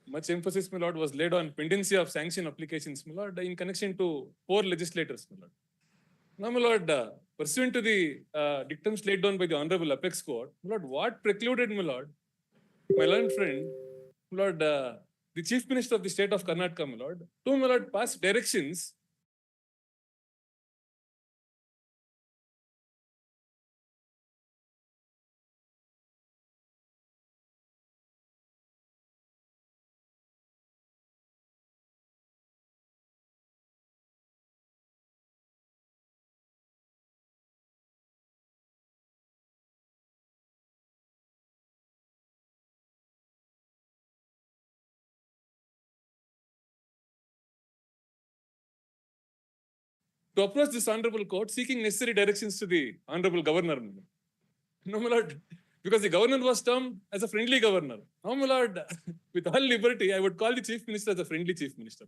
much emphasis, my lord, was laid on pendency of sanction applications, my lord, in connection to 4 legislators, my lord. Now, my lord, pursuant to the dictums laid down by the Honorable Apex Court, my lord, what precluded, my learned friend, my lord, the Chief Minister of the state of Karnataka, my lord, to, my lord, pass directions to approach this honorable court seeking necessary directions to the honorable governor. No, my lord, because the governor was termed as a friendly governor. No, my lord, with all liberty, I would call the chief minister as a friendly chief minister.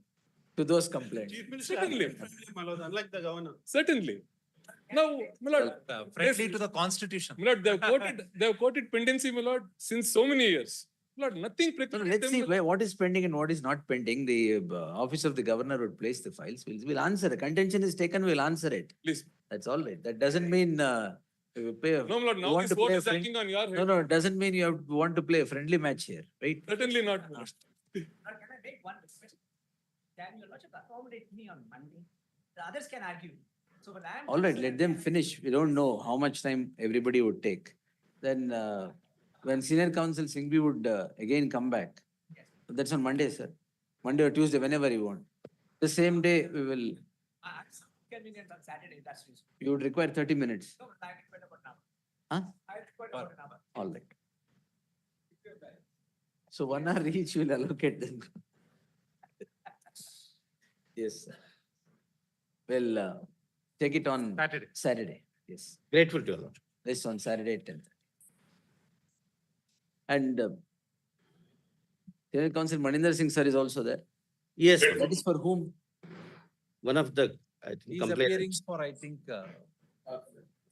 To those complaints. Chief Minister, Certainly. my lord, unlike the governor. Certainly. Now, my lord, Friendly to the constitution. my lord, they have quoted pendency, my lord, since so many years. My lord, nothing No, precluded let's see them. what is pending and what is not pending. The office of the governor would place the files. We'll answer. A contention is taken, we'll answer it. Please. That's all right. That doesn't mean we play. No, my lord, now this vote is acting on your head. No, it doesn't mean you want to play a friendly match here, right? Certainly not. My lord. Can I make one request? Can your lordship accommodate me on Monday? The others can argue. So, but I am. All right, let them finish. We don't know how much time everybody would take. Then when senior counsel Singhvi would again come back, Yes. that's on Monday, sir. Monday or Tuesday, whenever you want. The same day we will. I'm convenient on Saturday. That's reason. You would require 30 minutes. No, but I require about an hour. Huh? I require about an hour. All right. So 1 hour each will allocate them. Yes. Sir. Well, take it on Saturday. Saturday. Yes. Grateful to your lord. This on Saturday at 10. And Senior Counsel Maninder Singh sir is also there. Yes, That is for whom? one of the, I think, He's appearing complainants. for, I think,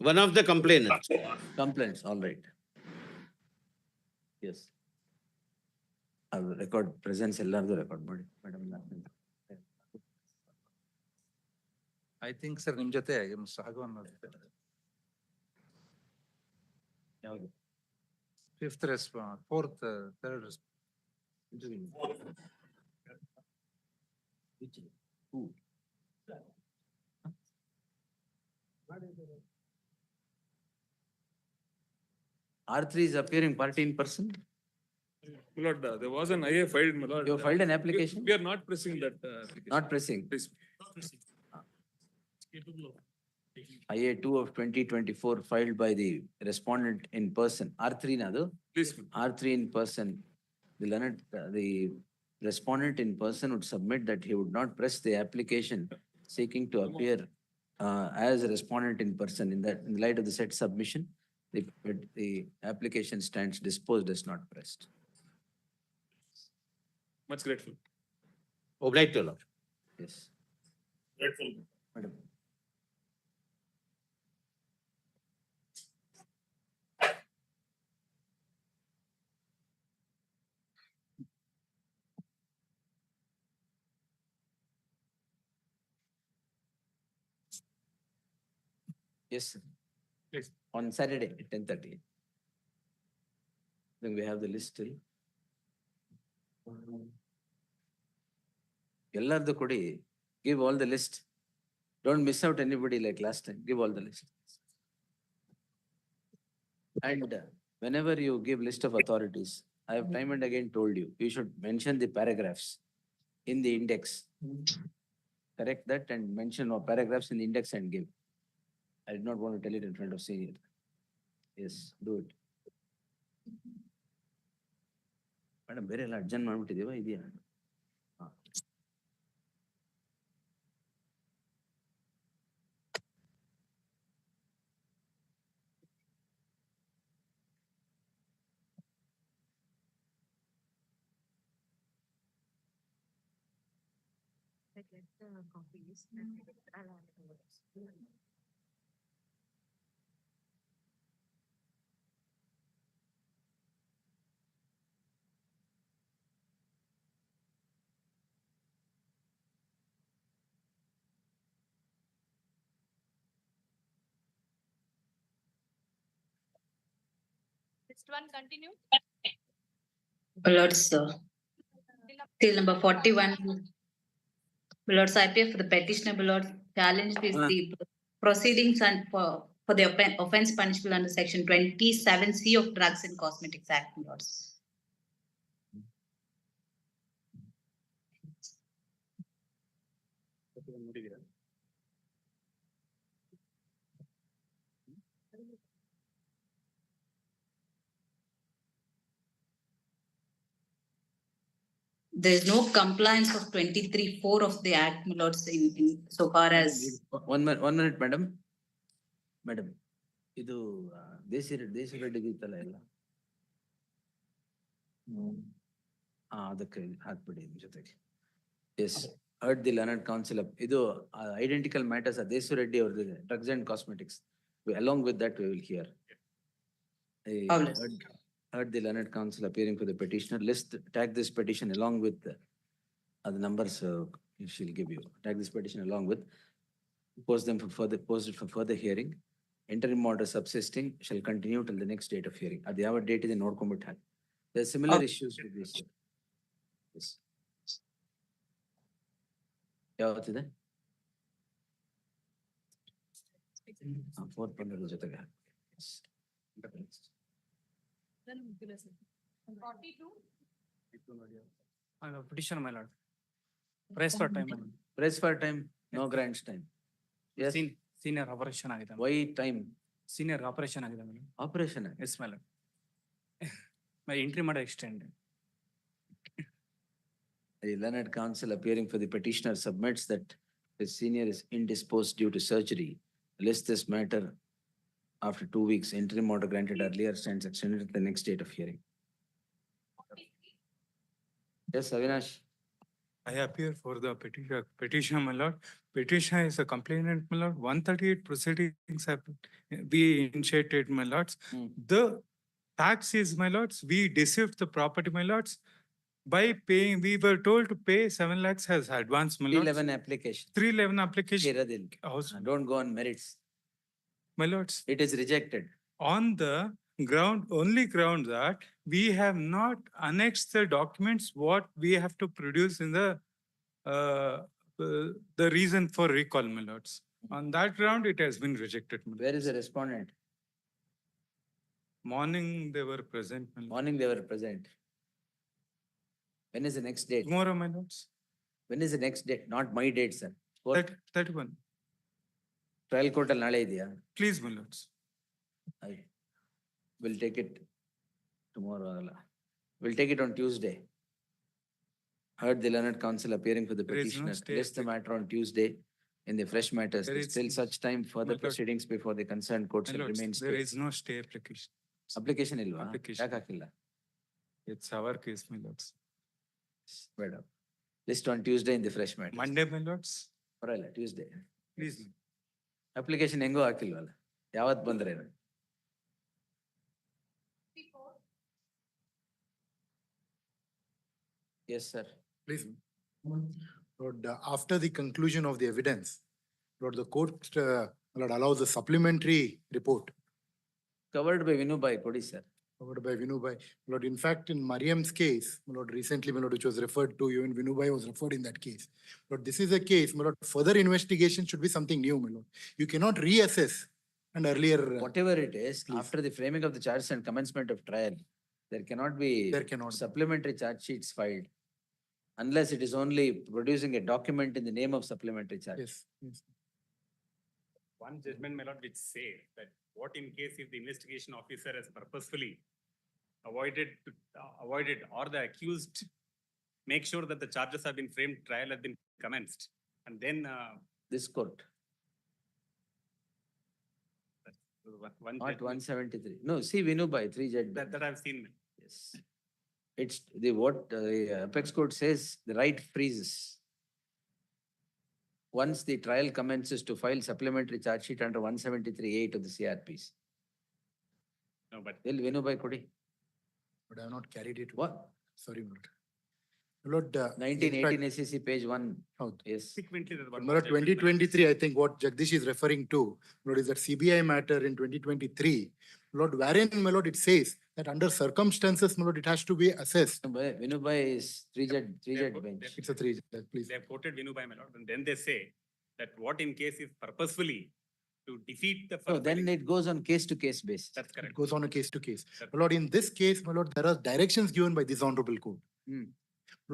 One of the complainants. Complaints. All right. Yes. I will record presence ಎಲ್ಲಾರ್ದು record ಮಾಡಿ madam. I think, sir, ನಿಮ್ ಜೊತೆ ಸಾಗುವನ್ನ ಯಾವುದು? Fifth response, fourth, third Who? R3 is appearing party in person. My lord, there was an IA filed, my lord. You have filed an application? We are not pressing that application. Not pressing. Please. IA 2 of 2024 filed by the respondent in person. R3 nadu. Please. R3 in person. The respondent in person would submit that he would not press the application seeking to appear as a respondent in person. In light of the said submission, the application stands disposed as not pressed. Much grateful. Obliged to your lord. Yes. Grateful. Madam. Yes, sir. Please. On Saturday at 10:30. Then we have the list till. ಎಲ್ಲಾರ್ದು ಕೊಡಿ. Give all the list. Don't miss out anybody like last time. Give all the list. And whenever you give list of authorities, I have time and again told you, you should mention the paragraphs in the index. Correct that and mention or paragraphs in the index and give. I did not want to tell it in front of senior. Yes, do it. Madam, ಬೇರೆ ಎಲ್ಲ urgent ಮಾಡ್ಬಿಟ್ಟಿದೀವಾ ಇದೆಯಾ? Copies. Next one, continue. Lords, till number 41. Lords, I appear for the petitioner, Lord, challenge this the proceedings and for the offense punishable under section 27C of Drugs and Cosmetics Act, Lords. There is no compliance of 23(4) of the Act, my Lords, in so far as. One minute, madam. Madam, ಇದು ದೇಶಿ ರೆಡ್ಡಿಗೆ ಇತ್ತಲ್ಲ ಎಲ್ಲ. ಅದಕ್ಕೆ ಹಾಕ್ಬಿಡಿ ನಿಮ್ ಜೊತೆಗೆ. Yes, heard the learned counsel of, ಇದು identical matters are Desu Reddy ಅವ್ರದ್ದು drugs and cosmetics. Along with that, we will hear. Heard the learned counsel appearing for the petitioner. Tag this petition along with the numbers she'll give you. Tag this petition along with, post it for further hearing. Interim order subsisting shall continue till the next date of hearing. At the hour date is in ನೋಡ್ಕೊಂಡ್ಬಿಟ್ಟು hockey. There are similar issues with this. Yes. ಯಾವತ್ತಿದೆ? 4th ಬಂದಿರೋ ಜೊತೆಗೆ ಹಾಕಿ. Yes. Then 42. Petitioner, my lord. Press for time, my lord. Press for time, no grants time. Yes. Senior operation ಆಗಿದೆ. Why time? Senior operation ಆಗಿದೆ, my lord. Operation. Yes, my lord. My entry matter extend. The learned counsel appearing for the petitioner submits that the senior is indisposed due to surgery. List this matter after 2 weeks. Interim order granted earlier stands extended to the next date of hearing. Yes, Avinash. I appear for the petitioner, my lord. Petitioner is a complainant, my lord. 138 proceedings have been initiated, my lords. The tax is, my lords, we deceived the property, my lords. By paying, we were told to pay 7 lakhs as advance, my lords. 311 application. 311 application. ಇರೋದಿಲ್ಲ. Don't go on merits. My lords, It is rejected. on the only ground that we have not annexed the documents what we have to produce in the reason for recall, my lords. On that ground, it has been rejected, my lords. Where is the respondent? Morning, they were present, my lords. Morning they were present. When is the next date? Tomorrow, my lords. When is the next date? Not my date, sir. 31. Trial court ಅಲ್ಲಿ ನಾಳೆ ಇದೆಯಾ? Please, my lords. I will take it tomorrow. We'll take it on Tuesday. Heard the learned counsel appearing for the There is no petitioner. stay List the matter on Tuesday in the fresh matters. There There's is- still such time further My lord. proceedings before the concerned court My shall lords, remain there stay. is no stay application. Application ಇಲ್ವಾ? Application. ಯಾಕೆ ಹಾಕಿಲ್ಲ? It's our case, my lords. ಬೇಡ. List on Tuesday in the fresh matters. Monday, my lords. ಬರಲ್ಲ Tuesday. Please. Application ಹೆಂಗೋ ಹಾಕಿಲ್ವಲ್ಲ? ಯಾವತ್ ಬಂದ್ರೆ? 54. Yes, sir. Please. Lord, after the conclusion of the evidence, Lord, the court, Lord, allows a supplementary report Covered by Vinu Bhai, ಕೊಡಿ sir. covered by Vinu Bhai. Lord, in fact, in Mariam's case, my Lord, recently, my Lord, which was referred to, even Vinu Bhai was referred in that case. Lord, this is a case, my Lord, further investigation should be something new, my Lord. You cannot reassess an earlier. Whatever it is, Please. after the framing of the charges and commencement of trial, there cannot be supplementary charge sheets filed unless it is only producing a document in the name of supplementary charge. Yes, yes. One judgment, my lord, which say that what in case if the investigation officer has purposefully avoided or the accused make sure that the charges have been framed, trial has been commenced, and then This court, one not judgment 173. No, see Vinu Bhai, 3 judge. that I've seen. Yes. It's what the apex court says, the right freezes. Once the trial commences to file supplementary charge sheet under 173(8) of the CRPs. No, but Will Vinu Bhai ಕೊಡಿ. But I have not carried it. What? Sorry, my Lord. My lord, Nineteen in fact, eighteen SEC page 1. ಹೌದು. Yes. Subsequently, there's one My more lord, judgment. 2023, I think what Jagdish is referring to, my lord, is that CBI matter in 2023. My lord, wherein, my lord, it says that under circumstances, my lord, it has to be assessed. Vinubhai is three judge quote- bench. It's a three, please. They have quoted Vinubhai, my lord, and then they say that what in case is purposefully to defeat the. No, then fulfilling- it goes on case to case basis. That's It correct. goes on a case to case. That's My lord, in this case, my lord, there are directions given by this honorable court. Hmm.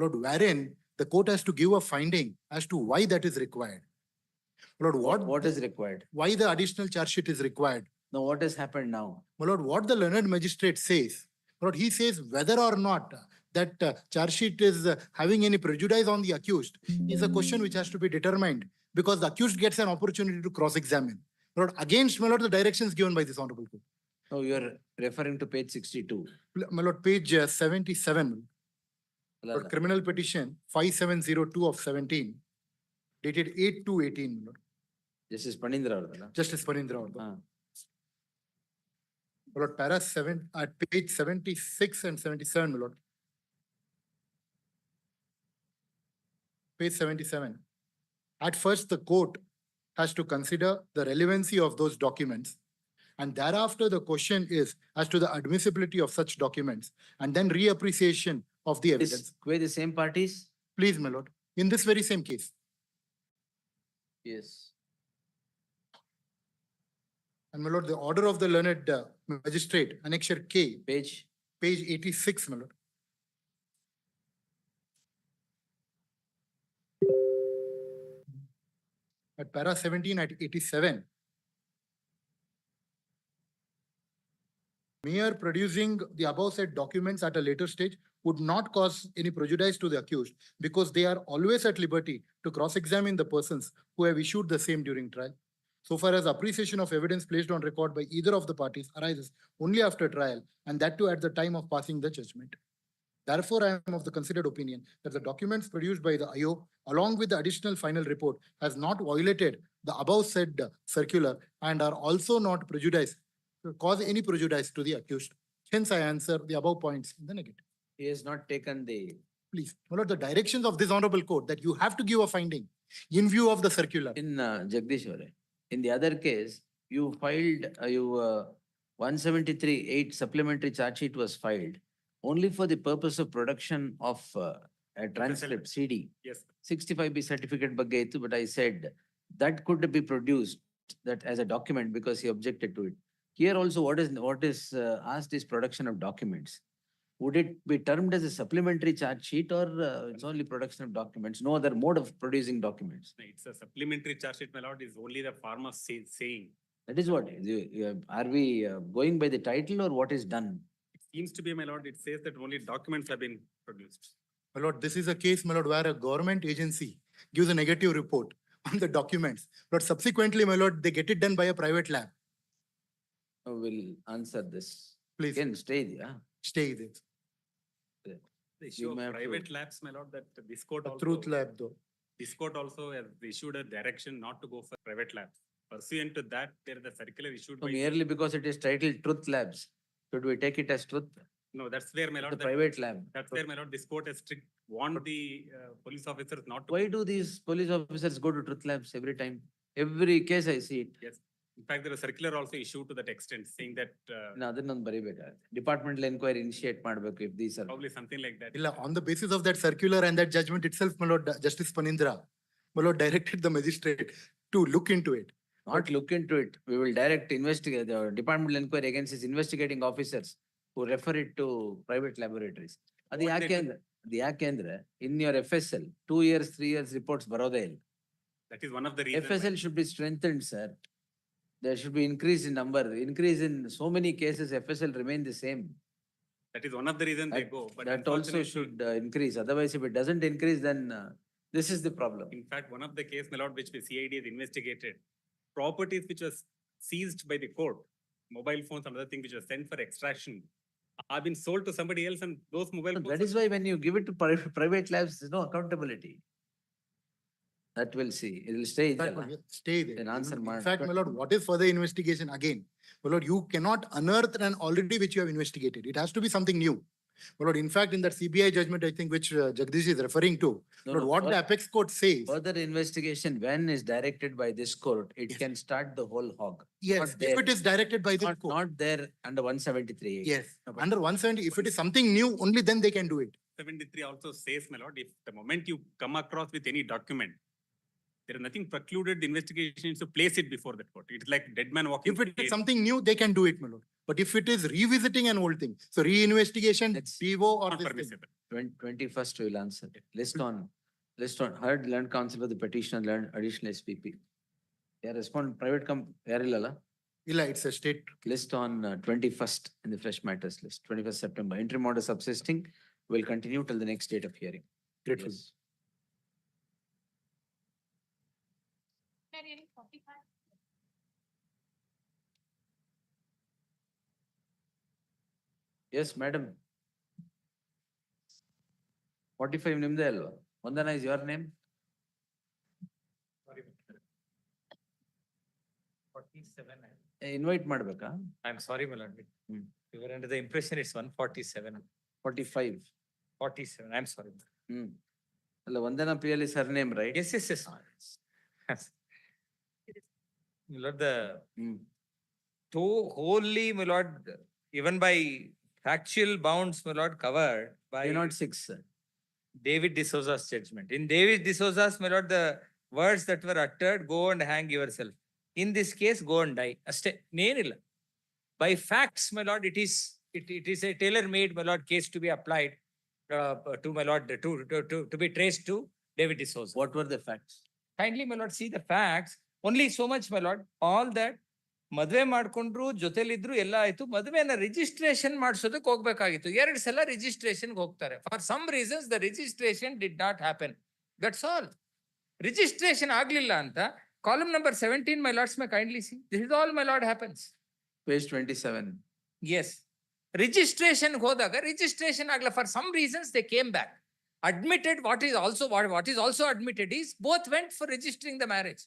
Lord, wherein the court has to give a finding as to why that is required. Lord, What is required? why the additional charge sheet is required. Now, what has happened now? My lord, what the learned magistrate says, my lord, he says whether or not that charge sheet is having any prejudice on the accused is a question which has to be determined because the accused gets an opportunity to cross-examine. My lord, against, my lord, the directions given by this honorable court. No, you are referring to page 62. My lord, page 77. For criminal petition 5702 of 17, dated 8/2/18, my lord. Justice Panindra avardala? Justice Panindra. Avardu. Ah. My lord, para 7 at page 76 and 77, my lord. Page 77. At first, the court has to consider the relevancy of those documents. And thereafter, the question is as to the admissibility of such documents and then reappreciation of the evidence. Were the same parties? Please, my lord, in this very same case. Yes. And my lord, the order of the learned magistrate, annexure K, Page? page 86, my lord. At para 17 at 87. Mere producing the above said documents at a later stage would not cause any prejudice to the accused because they are always at liberty to cross-examine the persons who have issued the same during trial. So far as appreciation of evidence placed on record by either of the parties arises only after trial, and that too at the time of passing the judgment. Therefore, I am of the considered opinion that the documents produced by the IO, along with the additional final report, has not violated the above said circular and are also not prejudice, cause any prejudice to the accused. Hence, I answer the above points in the negative. He has not taken the, Please, my lord, the directions of this honorable court that you have to give a finding in view of the circular. in Jagdish Ore, in the other case, you filed, 173(8) supplementary charge sheet was filed only for the purpose of production of a transcript CD. Yes, 65B certificate ಬಗ್ಗೆ ಇತ್ತು, but I said that could be produced that as a document because he objected to it. Here also, what is asked is production of documents. Would it be termed as a supplementary charge sheet or it's only production of documents, no other mode of producing documents? it's a supplementary charge sheet, my lord, is only the form of saying. That is what, are we going by the title or what is done? It seems to be, my lord, it says that only documents have been produced. My lord, this is a case, my lord, where a government agency gives a negative report on the documents. But subsequently, my lord, they get it done by a private lab. We'll answer this. Please Again, stay there. stay there. The issue of may have to- private labs, my lord, that this court A also. truth lab though. This court also has issued a direction not to go for private labs. Pursuant to that, there is a circular issued So by. merely because it is titled Truth Labs, should we take it as truth? No, that's where, my The lord, that- private lab. that's where, my lord, this court has warned the police officers not to. Why do these police officers go to Truth Labs every time? Every case I see it. Yes. In fact, there is a circular also issued to that extent saying that ಅದನ್ನೊಂದು ಬರಿಬೇಕಾಗುತ್ತೆ. Departmental inquiry initiate ಮಾಡ್ಬೇಕು if these are. probably something like that. Illa, on the basis of that circular and that judgment itself, my lord, Justice Panindra, my lord, directed the magistrate to look into it. Not look into it. We will direct investigate the departmental inquiry against his investigating officers who refer it to private laboratories. ಅದು What they ಯಾಕೆ ಅಂದ್ರೆ, ಅದು ಯಾಕೆ ಅಂದ್ರೆ in your FSL, 2 years, 3 years reports ಬರೋದೇ ಇಲ್ಲ. That is one of the reasons. FSL should be strengthened, sir. There should be increase in number, increase in so many cases, FSL remain the same. That is one of the reasons they That- go. But That also unfortunately- should increase. Otherwise, if it doesn't increase, then this is the problem. In fact, one of the case, my lord, which the CID has investigated, properties which was seized by the court, mobile phones, another thing which was sent for extraction, have been sold to somebody else and those mobile So phones. that is why when you give it to private labs, there's no accountability. That will see. It will stay. That ಇದೆಯಲ್ಲ? one, stay there. Then answer In ಮಾಡು. fact, my lord, what is further investigation again? My lord, you cannot unearth an already which you have investigated. It has to be something new. My lord, in fact, in that CBI judgment, I think which Jagdish is referring to, No, but no, what the fur- apex court says, Further investigation, when is directed by this court, it can start the whole hog. yes, Not if there. it is directed by the Not, court. not there under 173. Yes, under 170, if it is something new, only then they can do it. 73 also says, my lord, if the moment you come across with any document, there is nothing precluded the investigation is to place it before the court. It's like dead man walking. If it is case. something new, they can do it, my lord. But if it is revisiting an old thing, so re-investigation, That's PO or Not this thing. permissible. 21st we will answer. List on heard learned counsel of the petitioner, learned additional SPP. Yeah, respond private yarillala. Illa, it's a state. List on 21st in the fresh matters list, 21st September. Interim order subsisting will continue till the next date of hearing. Grateful. Yes. Hearing 45. Yes, madam. 45 ನಿಮ್ದೇ ಅಲ್ವಾ? Vandana is your name? 47. Invite ಮಾಡ್ಬೇಕಾ? I'm sorry, my lord. Hmm. We were under the impression it's 147. 45. 47. I'm sorry. Hmm. ಅಲ್ಲ ವಂದನಾ ಪಿಯಲ್ಲಿ surname, right? Yes, yes, yes. My lord, the Hmm. wholly, my lord, even by factual bounds, my lord, covered by 306, sir. David D'Souza's judgment. In David D'Souza's, my lord, the words that were uttered, go and hang yourself. In this case, go and die. Aste, nenilla. By facts, my lord, it is a tailor-made, my lord, case to be applied to my lord, to be traced to David D'Souza. What were the facts? Kindly, my lord, see the facts. Only so much, my lord. All that ಮದುವೆ ಮಾಡ್ಕೊಂಡ್ರು ಜೊತೆಲಿದ್ರು ಎಲ್ಲ ಆಯ್ತು. ಮದುವೆನ registration ಮಾಡಿಸೋದಕ್ಕೆ ಹೋಗ್ಬೇಕಾಗಿತ್ತು. 2 ಸಲ ರಿಜಿಸ್ಟ್ರೇಷನ್ಗೆ ಹೋಗ್ತಾರೆ. For some reasons the registration did not happen. That's all. Registration ಆಗ್ಲಿಲ್ಲ ಅಂತ column number 17, my lords may kindly see. This is all, my lord, happens. Page 27. Yes. Registration ಹೋದಾಗ ರಿಜಿಸ್ಟ್ರೇಷನ್ ಆಗಲ್ಲ. For some reasons they came back. Admitted what is also admitted is both went for registering the marriage.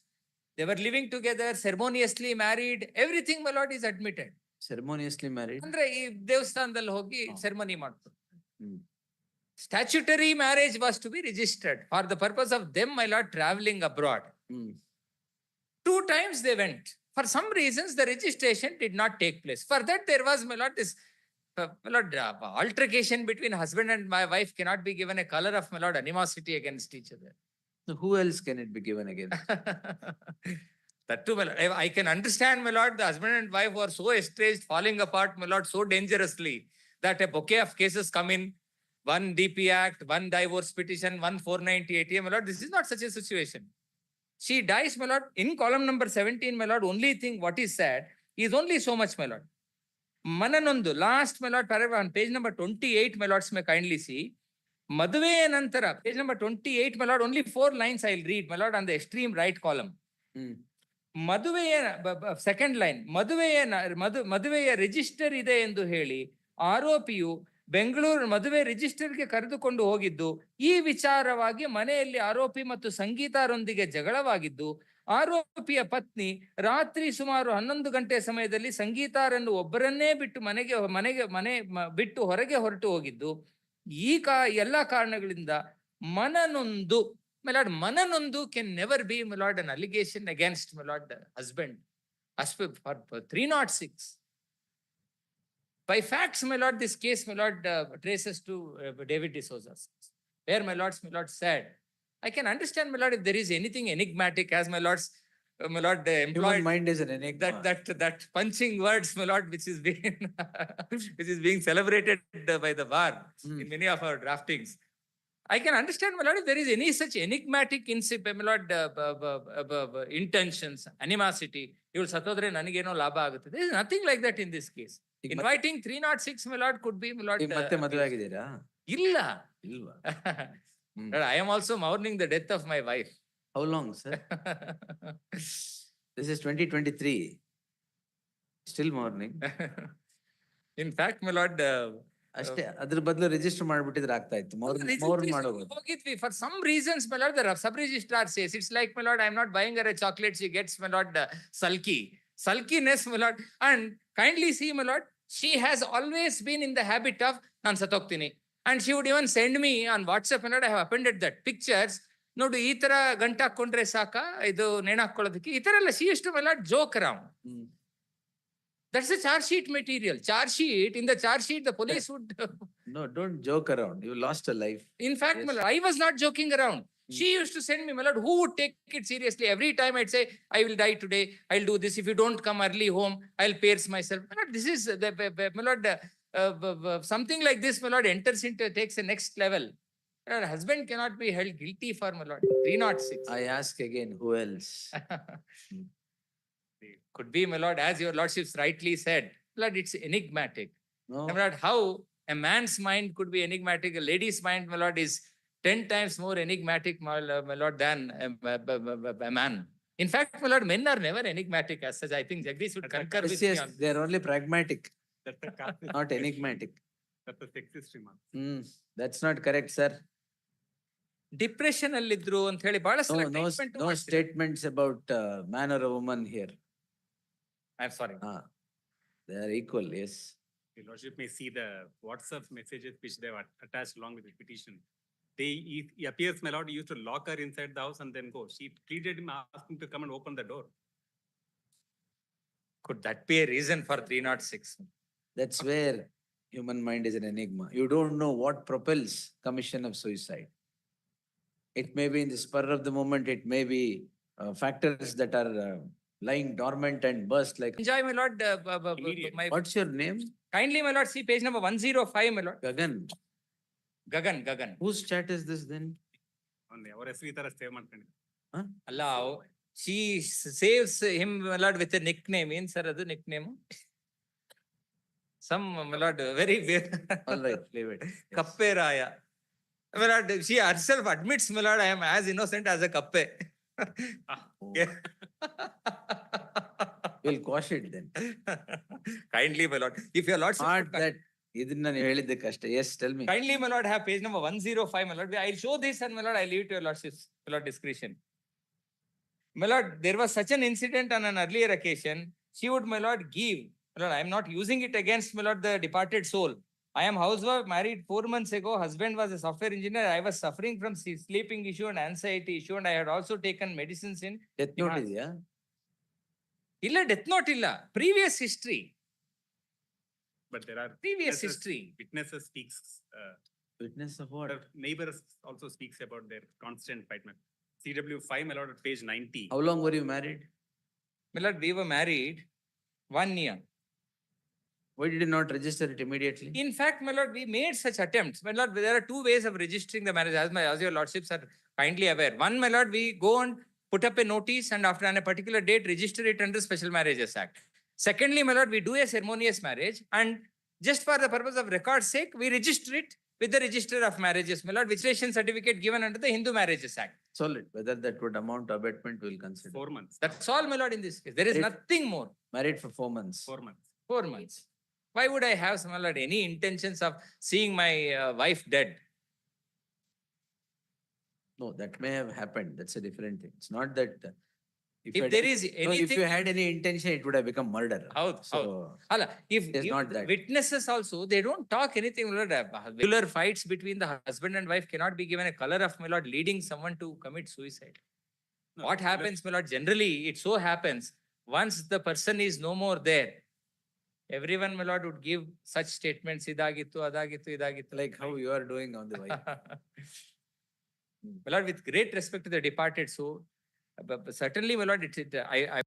They were living together, ceremoniously married. Everything, my lord, is admitted. Ceremoniously married. ಅಂದ್ರೆ ಈ ದೇವಸ್ಥಾನದಲ್ಲಿ ಹೋಗಿ ceremony ಮಾಡ್ತಾರೆ. Hmm. Statutory marriage was to be registered for the purpose of them, my lord, traveling abroad. Hmm. 2 times they went. For some reasons, the registration did not take place. For that, there was, my lord, this my lord, altercation between husband and my wife cannot be given a color of, my lord, animosity against each other. So who else can it be given again? That too, my lord. I can understand, my lord, the husband and wife were so estranged, falling apart, my lord, so dangerously that a bouquet of cases come in. 1 DP Act, 1 divorce petition, 1 498A, my lord. This is not such a situation. She dies, my lord. In column number 17, my lord, only thing what is said is only so much, my lord. Mananondu, last, my lord, paragraph on page number 28, my lords may kindly see. Maduveya Nantara, page number 28, my lord, only 4 lines I'll read, my lord, on the extreme right column. Hmm. ಮದುವೆಯ second line, ಮದುವೆಯ register ಇದೆ ಎಂದು ಹೇಳಿ ಆರೋಪಿಯು ಬೆಂಗಳೂರು ಮದುವೆ ರಿಜಿಸ್ಟರ್ಗೆ ಕರೆದುಕೊಂಡು ಹೋಗಿದ್ದು, ಈ ವಿಚಾರವಾಗಿ ಮನೆಯಲ್ಲಿ ಆರೋಪಿ ಮತ್ತು ಸಂಗೀತಾರೊಂದಿಗೆ ಜಗಳವಾಗಿದ್ದು, ಆರೋಪಿಯ ಪತ್ನಿ ರಾತ್ರಿ ಸುಮಾರು 11 ಗಂಟೆ ಸಮಯದಲ್ಲಿ ಸಂಗೀತಾರನ್ನು ಒಬ್ಬರನ್ನೇ ಬಿಟ್ಟು ಮನೆ ಬಿಟ್ಟು ಹೊರಗೆ ಹೊರಟು ಹೋಗಿದ್ದು, ಈ ಎಲ್ಲ ಕಾರಣಗಳಿಂದ ಮನನೊಂದು, my lord, mananondu can never be, my lord, an allegation against, my lord, the husband. As per 306. By facts, my lord, this case, my lord, traces to David D'Souza. Where, my lord, said, I can understand, my lord, if there is anything enigmatic, as my lords, my lord, employed. Human mind is an enigma. That punching words, my lord, which is being celebrated by the bar in many of our draftings. I can understand, my lord, if there is any such enigmatic my lord, intentions, animosity, you will satodre nanigeno labha agutte. There is nothing like that in this case. Inviting 306, my lord, could be, my lord. ಮತ್ತೆ ಮದುವೆ ಆಗಿದ್ದೀರಾ? ಇಲ್ಲ. ಇಲ್ವಾ? I am also mourning the death of my wife. How long, sir? This is 2023. Still mourning. In fact, my lord, ಅಷ್ಟೇ, ಅದ್ರ ಬದಲು register ಮಾಡ್ಬಿಟ್ಟಿದ್ರೆ ಆಗ್ತಾ ಇತ್ತು. ಮೋರ್ ಮಾಡೋದು. ಹೋಗಿದ್ವಿ. For some reasons, my lord, the sub-registrar says, it's like, my lord, I'm not buying her a chocolate, she gets, my lord, sulkiness, my lord. And kindly see, my lord, she has always been in the habit of ನಾನು ಸತ್ತೋಗ್ತೀನಿ. And she would even send me on WhatsApp, my lord, I have appended that pictures. ನೋಡು ಈ ತರ ಗಂಟು ಹಾಕೊಂಡ್ರೆ ಸಾಕ ಇದು ನೇಣು ಹಾಕೊಳ್ಳೋದಕ್ಕೆ, ಈ ತರ ಎಲ್ಲ she used to, my lord, joke around. That's a charge sheet material. Charge sheet, in the charge sheet, the police would. No, don't joke around. You lost a life. In fact, Yes. my lord, I was not joking around. She used to send me, my lord, who would take it seriously? Every time I'd say, I will die today, I'll do this. If you don't come early home, I'll pierce myself. My lord, this is, my lord, something like this, my lord, enters into, takes a next level. My lord, husband cannot be held guilty for, my lord, 306. I ask again, who else? Could be, my lord, as your lordships rightly said, my lord, it's enigmatic. No. My lord, how a man's mind could be enigmatic, a lady's mind, my lord, is 10 times more enigmatic, my lord, than a man. In fact, my lord, men are never enigmatic as such. I think Jagdish would concur Yes, with me yes, on. they are only pragmatic, That's a caste. not enigmatic. That's a sexist remark. That's not correct, sir. Depression ಅಲ್ಲಿದ್ರು ಅಂತ ಹೇಳಿ ಬಹಳ No, no, no statements about man or a woman here. I'm sorry. They are equal, yes. Your lordship may see the WhatsApp messages which they have attached along with the petition. He appears, my lord, he used to lock her inside the house and then go. She pleaded him, asking to come and open the door. Could that be a reason for 306? That's where human mind is an enigma. You don't know what propels commission of suicide. It may be in the spur of the moment, it may be factors that are lying dormant and burst like. Enjoy, my lord. What's your name? Kindly, my lord, see page number 105, my lord. Gagan. Gagan. Whose chat is this then? Our ಹೆಸರು ಈ ತರ save ಮಾಡ್ಕೊಂಡು. ಅಲ್ಲ, she saves him, my lord, with a nickname. ಏನ್ sir ಅದು nickname? Some, my lord, very weird. All right, leave it. Kapperaya. My lord, she herself admits, my lord, I am as innocent as a kappe. We'll quash it then. Kindly, my lord. If your lordship. Not that. ಇದನ್ನ ನೀವು ಹೇಳಿದ್ದಕ್ಕಷ್ಟೇ. Yes, tell me. Kindly, my lord, have page number 105, my lord. I'll show this and, my lord, I leave it to your lordship's, my lord, discretion. My lord, there was such an incident on an earlier occasion. She would, my lord, give. My lord, I am not using it against, my lord, the departed soul. I am housewife, married 4 months ago. Husband was a software engineer. I was suffering from sleeping issue and anxiety issue, and I had also taken medicines in. Death note ಇದೆಯಾ? ಇಲ್ಲ, death note ಇಲ್ಲ. Previous history. But there are Previous history. Witnesses speaks. Witness of what? Their neighbors also speaks about their constant fight. CW5, my lord, at page 90. How long were you married? My lord, we were married 1 year. Why did you not register it immediately? In fact, my lord, we made such attempts. My lord, there are 2 ways of registering the marriage, as your lordships are kindly aware. One, my lord, we go and put up a notice and after on a particular date, register it under Special Marriages Act. Secondly, my lord, we do a ceremonious marriage and just for the purpose of record's sake, we register it with the Register of Marriages, my lord, registration certificate given under the Hindu Marriages Act. Solid. Whether that would amount to abetment, we'll consider. 4 months. That's all, my lord, in this case. There is nothing more. Married for 4 months. 4 months. 4 months. Why would I have, my lord, any intentions of seeing my wife dead? No, that may have happened. That's a different thing. It's not that. If there is anything. If you had any intention, it would have become murder. So, if not that. witnesses also, they don't talk anything, my lord. Regular fights between the husband and wife cannot be given a color of, my lord, leading someone to commit suicide. No, What happens, my lord? Generally, it so happens, once the person is no more there, everyone, my lord, would give such statements, idagittu, adagittu, idagittu. Like how you are doing on the wife. My lord, with great respect to the departed soul, but certainly, my lord, I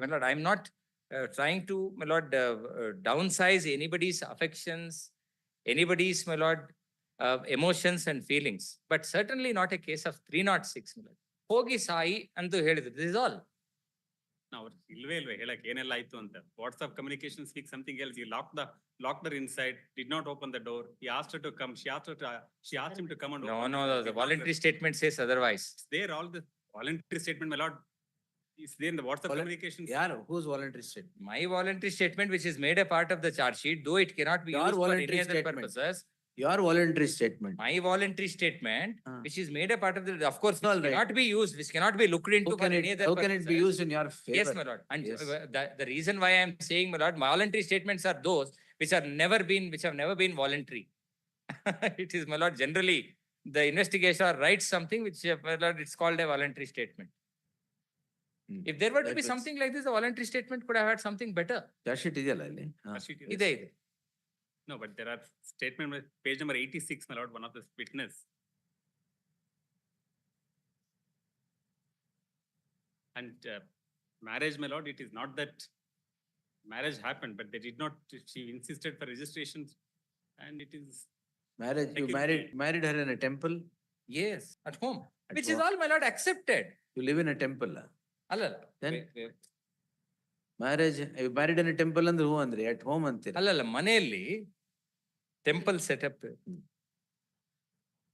my lord, I'm not trying to, my lord, downsize anybody's affections, anybody's, my lord, emotions and feelings, but certainly not a case of 306, my lord. ಹೋಗಿ ಸಾಯಿ ಅಂತ ಹೇಳಿದ್ರು. This is all. ನಾವು ಇಲ್ವೇ ಹೇಳಕ್ ಏನೆಲ್ಲ ಆಯ್ತು ಅಂತ. WhatsApp communication speak something else. He locked her inside, did not open the door. He asked her to come. She asked him to come and No, open no, the door. the voluntary statement says otherwise. It's there, all the voluntary statement, my lord. Is there in the WhatsApp communications. ಯಾರು? Whose voluntary statement? My voluntary statement, which is made a part of the charge sheet, though it cannot be Your used for any voluntary other statement. purposes. Your voluntary statement. My voluntary statement, Ah. which is made a part of the, of course, All which right. cannot be used, which cannot be looked into How for can any it, other how can it be purposes. used in your favor? Yes, my lord. And Yes. the reason why I am saying, my lord, voluntary statements are those which have never been voluntary. It is, my lord, generally, the investigator writes something which, my lord, it's called a voluntary statement. Hmm. If there were to That be was- something like this, a voluntary statement could have had something better. Charge sheet ಇದೆಯಲ್ಲ ಅಲ್ಲಿ? Charge sheet is- ಇದೆ. No, but there are statement with page number 86, my lord, one of the witness. And marriage, my lord, it is not that marriage happened, but they did not, she insisted for registrations, and it is. Marriage, you married her in a temple? Yes, at home, At which is home. all, my lord, accepted. You live in a temple? Allala. Then? Marriage, you married in a temple ಅಂದ್ರೆ ಹೂ ಅಂದ್ರೆ at home ಅಂತೀರ? ಅಲ್ಲಲ್ಲ, ಮನೆಯಲ್ಲಿ temple setup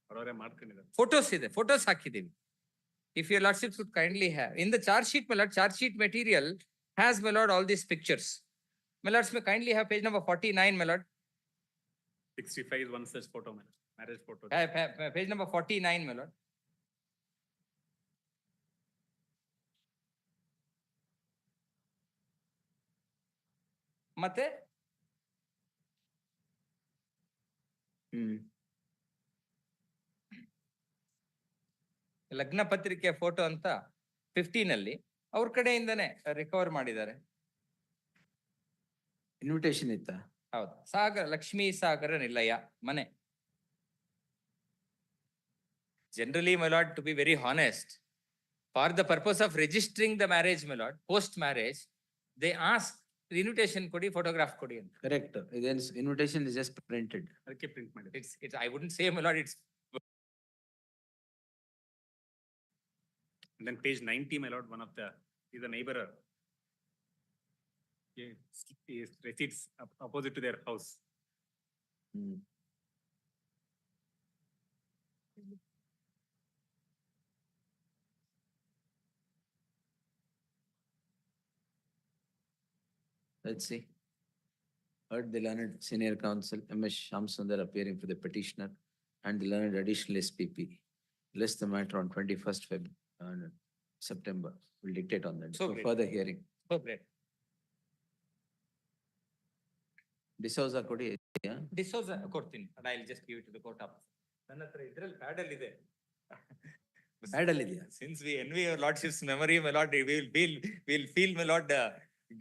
ಅವರವರೇ ಮಾಡ್ಕೊಂಡಿದ್ದಾರೆ. Photos ಇದೆ, photos ಹಾಕಿದೀವಿ. If your lordship would kindly have, in the charge sheet, my lord, charge sheet material has, my lord, all these pictures. My lords, may kindly have page number 49, my lord. 65 is one such photo, my lord, marriage photo. Page number 49, my lord. ಮತ್ತೆ ಲಗ್ನ ಪತ್ರಿಕೆ photo ಅಂತ 15 ಅಲ್ಲಿ ಅವ್ರ ಕಡೆಯಿಂದನೇ recover ಮಾಡಿದ್ದಾರೆ. Invitation ಇತ್ತಾ? ಹೌದು. ಸಾಗರ, ಲಕ್ಷ್ಮೀ ಸಾಗರ ನಿಲಯ ಮನೆ. Generally, my lord, to be very honest, for the purpose of registering the marriage, my lord, post marriage, they ask invitation kodi, photograph kodi ಅಂತ. Correct. Then invitation is just printed. ಅದಕ್ಕೆ print ಮಾಡಿ. It's I wouldn't say, my lord, it's. And then page 90, my lord, one of the, is a neighbor. He resides opposite to their house. Let's see. Heard the learned senior counsel M.S. Shamsundar appearing for the petitioner and the learned additional SPP. List the matter on 21st September. Will dictate on that. So For great. further hearing. So great. D'Souza ಕೊಡಿ. D'Souza ಕೊಡ್ತೀನಿ. And I'll just give it to the court officer. ನನ್ನ ಹತ್ರ ಇದ್ರಲ್ಲಿ pad ಅಲ್ಲಿ ಇದೆ. Pad ಅಲ್ಲಿ ಇದೆಯಾ? Since we envy your lordship's memory, my lord, we'll feel, my lord,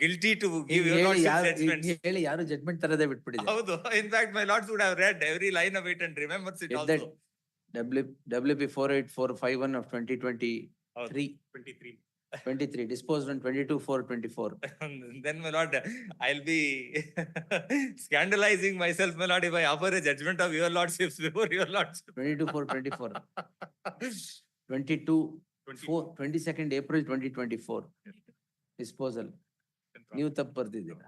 guilty to give your lordship judgments. ಹೇಳಿ ಯಾರು ಜಡ್ಮೆಂಟ್ ತರದೇ ಬಿಟ್ಬಿಟ್ಟಿದೆ. ಹೌದು. In fact, my lords would have read every line of it and remembers it also. WP 48451 of 2023. 23 disposed on 22/4/24. Then, my lord, I'll be scandalizing myself, my lord, if I offer a judgment of your lordships before your lordship. 22/4/24. 22nd April 2024. Disposal. ನೀವು ತಪ್ಪು ಬರ್ದಿದ್ದೀರಾ?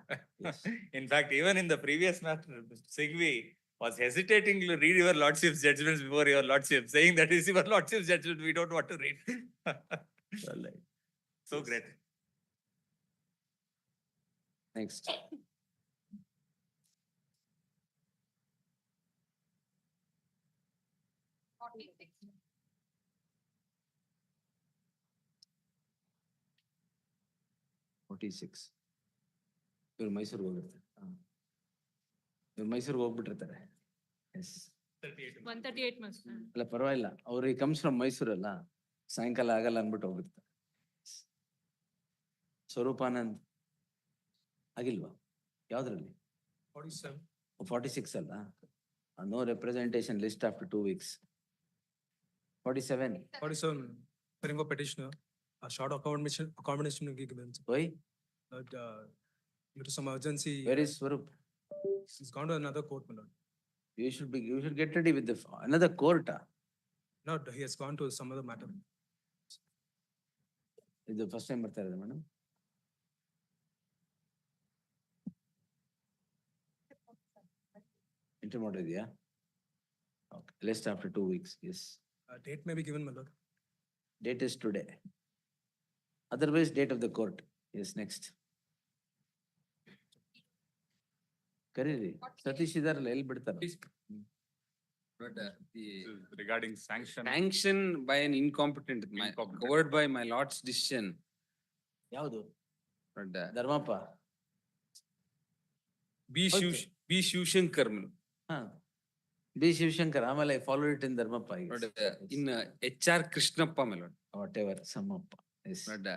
In fact, even in the previous matter, Sigvi was hesitating to read your lordship's judgments before your lordship, saying that is your lordship's judgment, we don't want to read. So great. Next. ಇವ್ರು ಮೈಸೂರಿಗೆ ಹೋಗಿರ್ತಾರೆ. ಇವ್ರು ಮೈಸೂರಿಗೆ ಹೋಗ್ಬಿಟ್ಟಿರ್ತಾರೆ. S. 138 months. ಅಲ್ಲ ಪರವಾಗಿಲ್ಲ, ಅವ್ರಿಗೆ comes from ಮೈಸೂರಲ್ಲ, ಸಾಯಂಕಾಲ ಆಗಲ್ಲ ಅಂದ್ಬಿಟ್ಟು ಹೋಗಿರ್ತಾರೆ. ಸ್ವರೂಪಾನಂದ್ ಆಗಿಲ್ವಾ? ಯಾವ್ದ್ರಲ್ಲಿ? 46 ಅಲ್ಲ? No representation list after 2 weeks. 47. Hearing of petitioner, a short accommodation given. Why? But due to some urgency. Where is Swarup? He's gone to another court, my lord. You should get ready with another court. No, he has gone to some other matter. ಇದು first time ಬರ್ತಾ ಇರೋದು madam. Entry ಮಾಡಿದ್ಯಾ? Okay, list after 2 weeks, yes. Date may be given, my lord. Date is today. Otherwise, date of the court. Yes, next. ಕರೀರಿ, ಸತೀಶ್ ಇದಾರಲ್ಲ, ಎಲ್ಲಿ ಬಿಡ್ತಾರ? But the Regarding sanction. sanction by an incompetent, covered by my lord's decision. ಯಾವುದು? But Dharmappa. B. Shivshankar. ಹಾ, B Shivshankar, ಆಮೇಲೆ follow it in Dharmappa. But in HR Krishnappa, my lord. Whatever, Sammappa. But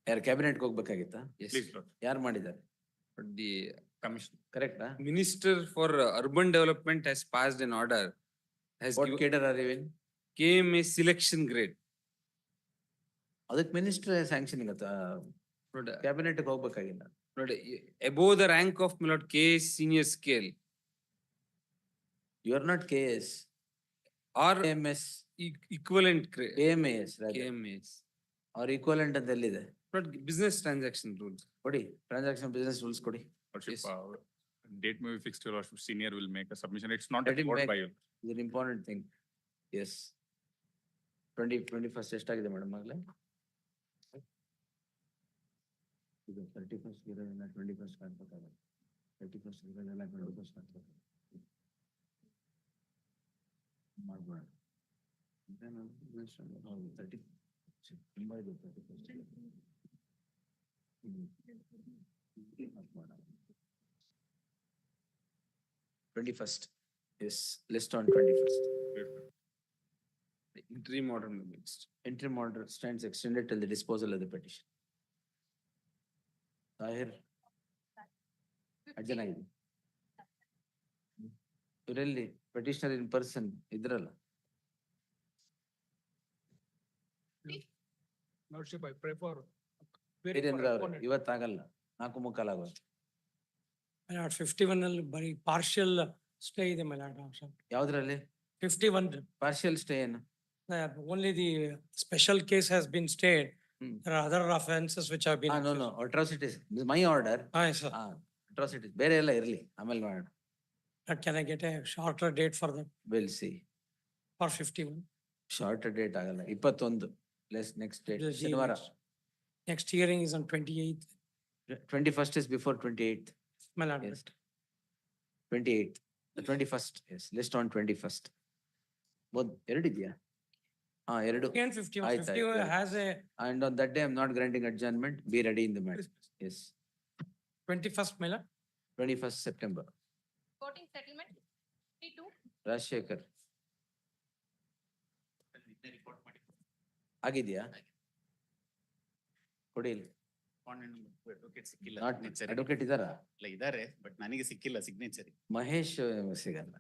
ಯಾರು ಕ್ಯಾಬಿನೆಟ್ಗೆ ಹೋಗ್ಬೇಕಾಗಿತ್ತಾ? yes, Please, Lord. ಯಾರು ಮಾಡಿದ್ದಾರೆ? but the Commission. ಕರೆಕ್ಟಾ? Minister for Urban Development has passed an order. Has what given cadre are in? KMA selection grade. ಅದಕ್ಕೆ minister sanction But ಕ್ಯಾಬಿನೆಟ್ಗೆ ಹೋಗ್ಬೇಕಾಗಿಲ್ಲ. but above the rank of my lord KS senior scale you are not KS or MS, equivalent grade. KMAS, KMAs. ಅವ್ರ equivalent ಅಂತ ಎಲ್ಲಿದೆ? But business transaction rules. ಕೊಡಿ, transaction business rules ಕೊಡಿ. Lordship, Yes. date may be fixed, Your Lordship. Senior will make a submission. It's not Let him required make. by you. It's an important thing. Yes. 21st ಎಷ್ಟಾಗಿದೆ madam ಆಗಲೇ? ಇದು 31st ಇರೋದನ್ನ 21st ಕಾಣ್ಬೇಕಾಗ, 31st ಇರೋದನ್ನ 21st ಕಾಣ್ಬೇಕಾಗ ಮಾಡ್ಬೋಣ. ಹೌದು, 30 ತುಂಬ ಇದು 31st. 21st. Yes, list on 21st. The interim order may be fixed. Interim order stands extended till the disposal of the petition. Tahir. ಅಜ್ಜನ ಇದೆ. ಇವರಲ್ಲಿ petitioner in person ಇದ್ರಲ್ಲ. Lordship, I pray for. Veerendra ಅವರು ಇವತ್ತಾಗಲ್ಲ, 4:45 ಆಗೋದು. My lord, 51 ಅಲ್ಲಿ ಬರೀ partial stay ಇದೆ, my lord. ಯಾವ್ದ್ರಲ್ಲಿ? 51. ಪಾರ್ಷಿಯಲ್ ಸ್ಟೇ ಏನು? Only the special case has been stayed. Hmm. There are other offenses which have been. No, atrocities. This is my order. Yes, sir. Atrocities. ಬೇರೆ ಎಲ್ಲ ಇರ್ಲಿ, ಆಮೇಲೆ ಮಾಡೋಣ. Can I get a shorter date for that? We'll see. For 51? Shorter date ಆಗಲ್ಲ, 21. Next date, ಶನಿವಾರ. Next hearing is on 28th. 21st is before 28th. My lord. Yes. 28th, the 21st, yes, list on 21st. Both, ಎರಡಿದ್ಯಾ? ಹಾ, ಎರಡು. Again 51, ಆಯ್ತು, 51 ಆಯ್ತು. has a And on that day, I'm not granting adjournment, be ready in the matter. Yes, 21st, my lord. 21st September. Voting settlement, 52. Rajashekhar ಆಗಿದ್ಯಾ? ಕೊಡಿ ಇಲ್ಲಿ. Advocate ಸಿಕ್ಕಿಲ್ಲ. Not signature. Advocate ಇದಾರಾ? ಇಲ್ಲ, ಇದಾರೆ, ಬಟ್ ನನಗೆ ಸಿಕ್ಕಿಲ್ಲ ಸಿಗ್ನೇಚರ್. ಮಹೇಶ್ ಸಿಗಲ್ಲ.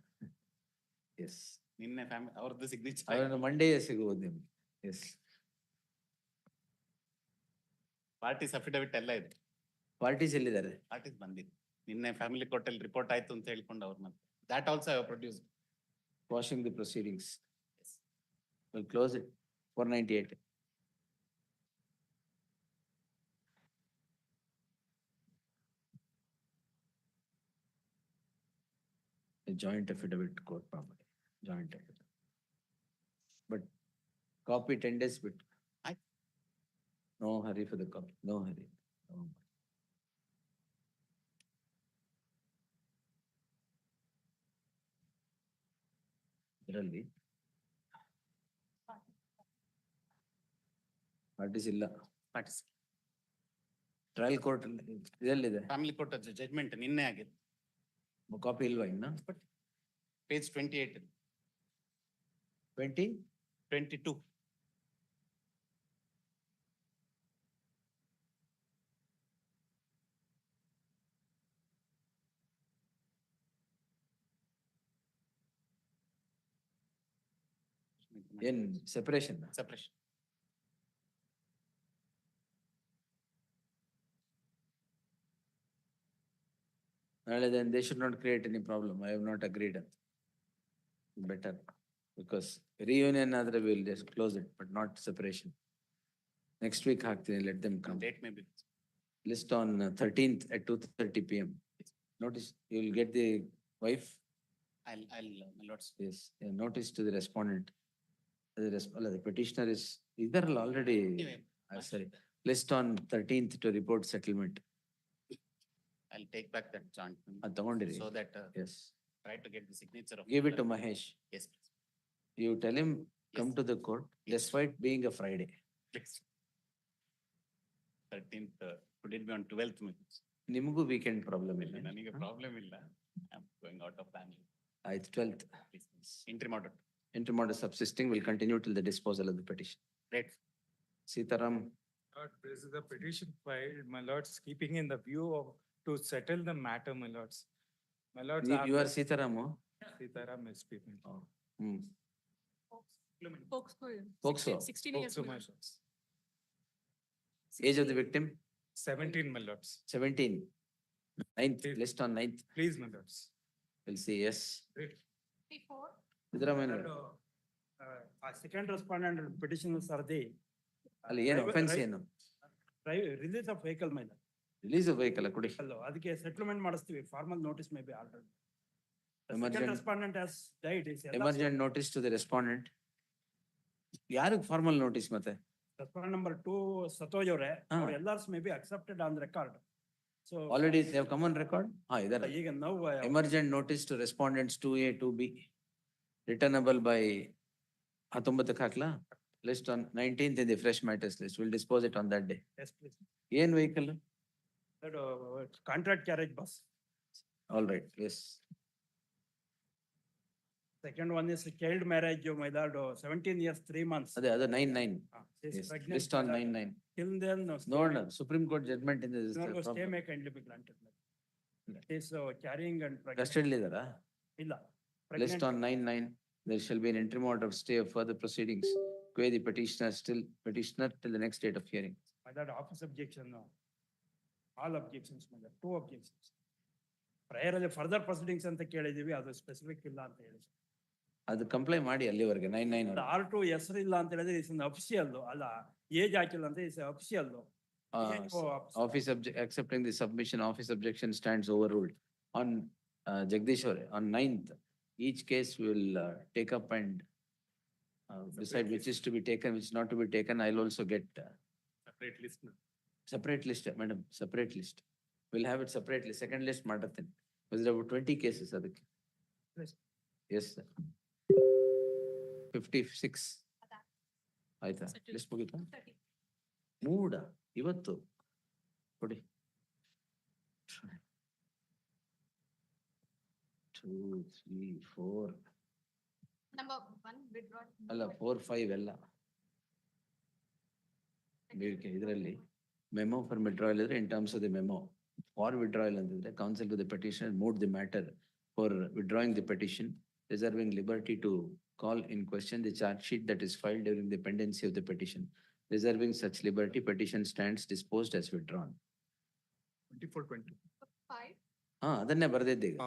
ಎಸ್, ನಿನ್ನೆ ಫ್ಯಾಮಿಲಿ ಅವ್ರದ್ದು ಸಿಗ್ನೇಚರ್. ಅವರನ್ನು ಮಂಡೇ ಸಿಗುವುದು ನಿಮ್ಗೆ. ಎಸ್, ಪಾರ್ಟೀಸ್ ಅಫಿಡವಿಟ್ ಎಲ್ಲ ಇದೆ. ಪಾರ್ಟೀಸ್ ಎಲ್ಲಿದ್ದಾರೆ? ಪಾರ್ಟೀಸ್ ಬಂದಿದೆ. ನಿನ್ನೆ ಫ್ಯಾಮಿಲಿ ಕೋರ್ಟಲ್ಲಿ ರಿಪೋರ್ಟ್ ಆಯ್ತು ಅಂತ ಹೇಳ್ಕೊಂಡು ಅವ್ರನ್ನ. That also I have produced. Quashing the proceedings. We'll close it. 498. A joint affidavit court property, joint affidavit. But copy 10 days bit. No hurry for the copy, no hurry. No. ಇದರಲ್ಲಿ parties ಇಲ್ಲ. Parties trial court ಇದೆಲ್ಲಿದೆ? Family court judgement ನಿನ್ನೆ ಆಗಿದೆ. Copy ಇಲ್ವಾ ಇನ್ನ? Page 28. 20? 22. ಏನ್ separation? Separation. ನಾಳೆ then they should not create any problem. I have not agreed. Better. Because reunion ಆದ್ರೆ we'll just close it, but not separation. Next week ಹಾಕ್ತೀನಿ, let them come. Date may be. List on 13th at 2:30 PM. Notice, you will get the wife, My lords. yes, a notice to the respondent. The petitioner is, either already, sorry, list on 13th to report settlement. I'll take back that chant. ಅದ್ ತಗೊಂಡಿರಿ? So that, Yes, try to get the signature of. give it to Mahesh. Yes, please. You tell him, come Yes. to the court, despite being a Friday. Please. 13th, could it be on 12th? ನಿಮಗೂ weekend problem ಇಲ್ಲ? ನನಗೆ problem ಇಲ್ಲ. I'm going out of family. ಆಯ್ತು, 12th. Please. Interim order. Interim order subsisting will continue till the disposal of the petition. Great. Sitaram, Lord, this is the petition filed, my lords, keeping in the view of to settle the matter, my lords. My lords. you are Sitaram, oh? Sitaram is speaking. Oh. Hmm. Folks, Foxo. 16 years. Spoke to my lords. Age of the victim, 17, my lords. 17. 9th, Please. list on 9th. Please, my lords. We'll see, yes. Great. 54. Siddaramaiah, Second respondent petitioners are the ಅಲ್ಲಿ ಏನು offense ಏನು? release of vehicle ಮೇಲೆ Release of vehicle ಕೊಡಿ. ಅಲ್ಲ ಅದಕ್ಕೆ settlement ಮಾಡಿಸ್ತೀವಿ, formal notice may be already. Second Emergent, respondent has died is emergent notice to the respondent. ಯಾರಿಗೆ formal notice ಮತ್ತೆ? respondent number 2 ಸತೋಜವ್ರೆ, ಹಾ. ಅವ್ರ ಎಲ್ಲಾರ್ಸ್ may be accepted on record. So Already they have come on record? ಹಾ, ಇದಾರೆ. ಈಗ ನಾವು Emergent notice to respondents 2A, 2B. Returnable by 19ಕ್ಕೆ ಹಾಕ್ಲಾ? List on 19th in the fresh matters list. We'll dispose it on that day. yes please. ಏನ್ vehicle? That contract carriage bus. All right, yes. Second one is child marriage, my lord, 17 years 3 months. ಅದೇ ಅದು 9/9. She is Yes, pregnant, list on my lord. 9/9. Till then ನೋಡೋಣ, Supreme Court judgment in stay may kindly be granted. That is carrying and pregnant. ಕಸ್ಟಡಿಲಿ ಇದಾರಾ? ಇಲ್ಲ. List Pregnant. on 9/9, there shall be an interim order of stay of further proceedings. Quay the petitioner till the next date of hearing. My lord, office objection, no. All objections, my lord, 2 objections. Prior ಅಲ್ಲಿ further proceedings ಅಂತ ಕೇಳಿದೀವಿ, ಅದು specific ಇಲ್ಲ ಅಂತ ಹೇಳಿ. ಅದು comply ಮಾಡಿ ಅಲ್ಲಿವರೆಗೆ 9/9. R2 ಹೆಸರು ಇಲ್ಲ ಅಂತ ಹೇಳಿದ್ರೆ ಇಸ್ ಅಫಿಷಿಯಲ್ ಅಲ್ಲ, ಏಜ್ ಹಾಕಿಲ್ಲ ಅಂತ is official. Office accepting the submission, office objection stands overruled. On Jagdish, on 9th, each case will take up and decide which is to be taken, which is not to be taken. I'll also get Separate list. separate list, madam, separate list. We'll have it separately. Second list ಮಾಡ್ತೀನಿ. Because there were 20 cases ಅದಕ್ಕೆ. Yes. Yes, sir. 56. ಆಯ್ತಾ? List ಮುಗಿತಾ? 30. ಮೂಡ ಇವತ್ತು ಕೊಡಿ. 2, 3, 4 Number 1 withdrawn. ಅಲ್ಲ 4, 5 ಎಲ್ಲ ಇದರಲ್ಲಿ memo for withdrawal ಇದ್ರೆ in terms of the memo for withdrawal ಅಂತಿದ್ರೆ counsel to the petitioner moved the matter for withdrawing the petition, reserving liberty to call in question the charge sheet that is filed during the pendency of the petition. Reserving such liberty, petition stands disposed as withdrawn. 24/20. 5. ಅದನ್ನೇ ಬರೆದಿದ್ದೆ ಈಗ.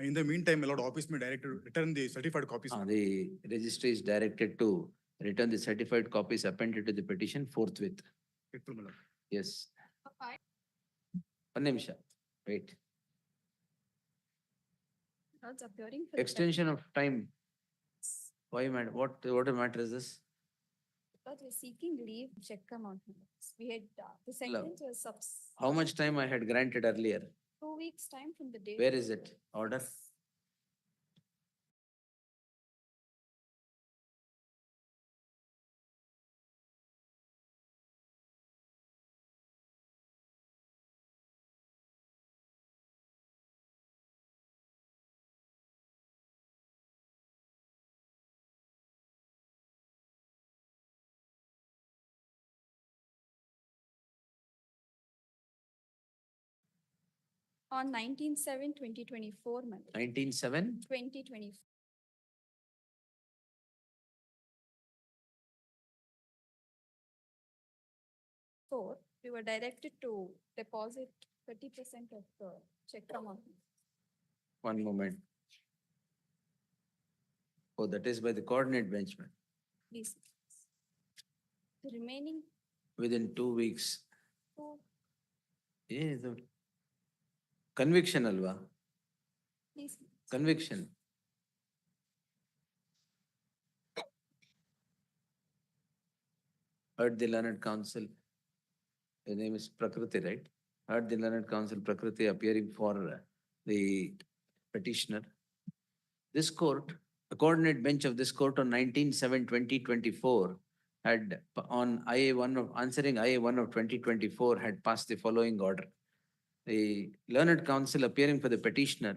In the meantime, my lord, office may direct to return the certified copies. The registry is directed to return the certified copies appended to the petition forthwith. Faithful, my lord. Yes. 5. One ನಿಮಿಷ, wait. Lords appearing for Extension of time. Why, madam? What matter is this? because we're seeking leave, check amount. We had the Hello. sentence was How much time I had granted earlier? 2 weeks time from the date. Where is it? Order? On 19/7/2024, month. 19/7? 2024. We were directed to deposit 30% of the check amount. One moment. Oh, that is by the coordinate bench, man. Please. The remaining Within 2 weeks. two, Yes. Conviction alva. please. Conviction. Heard the learned counsel. His name is Prakriti, right? Heard the learned counsel Prakriti appearing for the petitioner. This court, the coordinate bench of this court on 19/7/2024 had on IA1 of answering IA1 of 2024 had passed the following order. The learned counsel appearing for the petitioner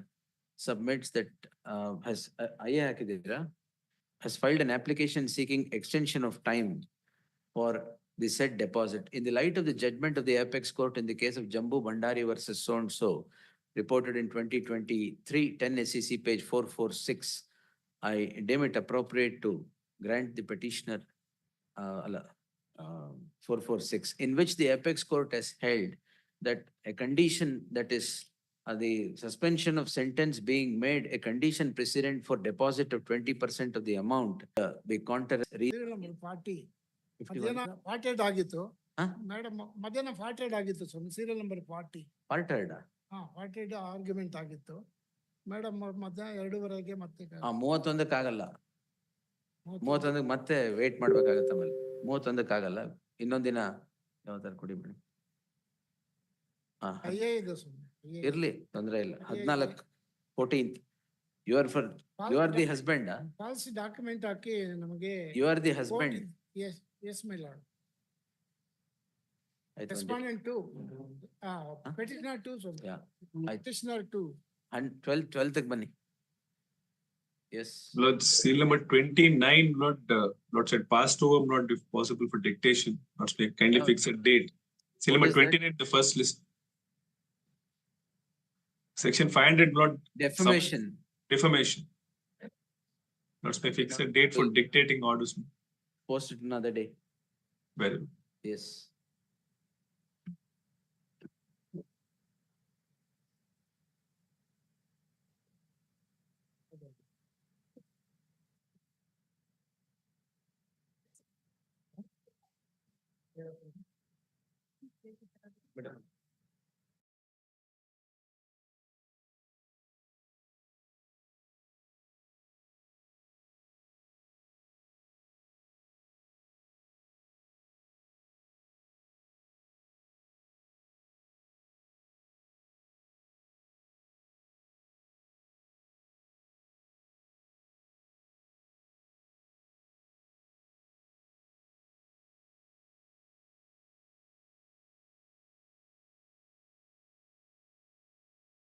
submits that has filed an application seeking extension of time for the said deposit. In the light of the judgment of the apex court in the case of Jambu Bhandari versus so and so, reported in 2023, 10 SEC page 446, I deem it appropriate to grant the petitioner 446, in which the apex court has held that a condition that is the suspension of sentence being made a condition precedent for deposit of 20% of the amount, the counter. Party ಮಧ್ಯಾಹ್ನ 48 ಆಗಿತ್ತು madam, ಮಧ್ಯಾಹ್ನ 48 ಆಗಿತ್ತು ಸ್ವಾಮಿ, serial number 40. 48 argument ಆಗಿತ್ತು madam. ಮಧ್ಯಾಹ್ನ 2:30ಗೆ ಮತ್ತೆ 31ಕ್ಕೆ ಆಗಲ್ಲ, 31ಕ್ಕೆ ಮತ್ತೆ wait ಮಾಡ್ಬೇಕಾಗತ್ತೆ. ಆಮೇಲೆ 31ಕ್ಕೆ ಆಗಲ್ಲ, ಇನ್ನೊಂದಿನ ಯಾವ್ದಾರು ಕೊಡಿ ಮೇಡಮ್. ಅಯ್ಯೇ ಇದೆ ಸ್ವಾಮಿ, ಇರ್ಲಿ, ತೊಂದ್ರೆ ಇಲ್ಲ. 14 14th. You are the husband. False document ಹಾಕಿ ನಮಗೆ. You are the husband. Yes, my lord. Respondent 2. Petitioner 2, sir. Yeah. Petitioner 2. And 12th bani. Yes. Lord, seal number 29, Lord said passed over, not if possible for dictation. Lord, kindly fix a date. Seal number 29, the first list. Section 500, Lord. Defamation. Defamation. Lord, fix a date for dictating orders. Post it another day. Very good. Yes.